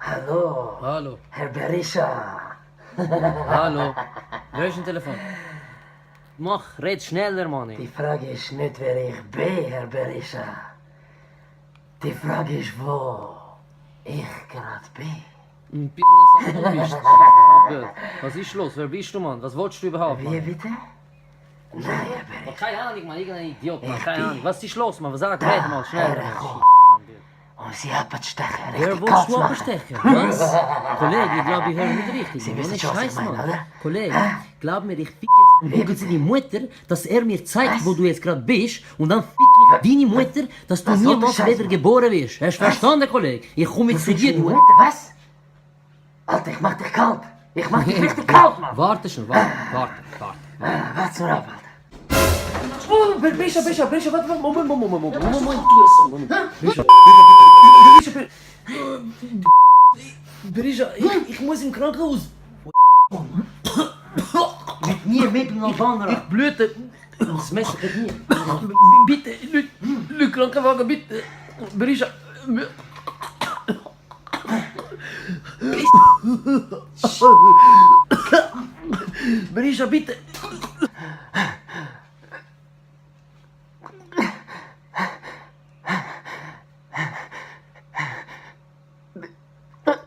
Hallo, Hallo. Herr Berisha. Hallo. Wer ist ein Telefon? Mach, red schneller, Mann. Die Frage ist nicht, wer ich bin, Herr Berisha. Die Frage ist, wo ich gerade bin. Du bist. Was ist los? Wer bist du, Mann? Was willst du überhaupt, Wie Mann? bitte? Nein, Herr Berisha. Keine Ahnung, Mann. Irgendein Idiot, Mann. Ich Keine bin- Ahnung. Was ist los, Mann? Was sagt red mal schneller, hergekommen. Mann. Um Sie abzustechen, Wer richtig willst kalt du machen. abstechen? Was? Kollege, ich glaube, ich höre nicht richtig. Sie Mann. wissen Ohne schon, was ich Scheiß, meine, Mann. oder? Kollege, Hä? glaub mir, ich fick jetzt und gucke zu deiner Mutter, dass er mir zeigt, Was? wo du jetzt gerade bist. Und dann fick ich deine Mutter, dass du Was soll niemals der Scheiß, wieder Mann? geboren wirst. Hast du verstanden, Kollege? Ich komme jetzt zu dir, Die du... Mutter, was? Alter, ich mach dich kalt. Ich mach dich richtig kalt, Mann. Warte schon, warte. Warte mal ab, Alter. Oh, Brisha, warte, Moment. Brisha, ich muss im Krankenhaus. Mit mir, mit dem Albaner. Ich blüte. Das Messer geht nie. Bitte, Leute, Krankenwagen, bitte. Brisha. Brisha, bitte.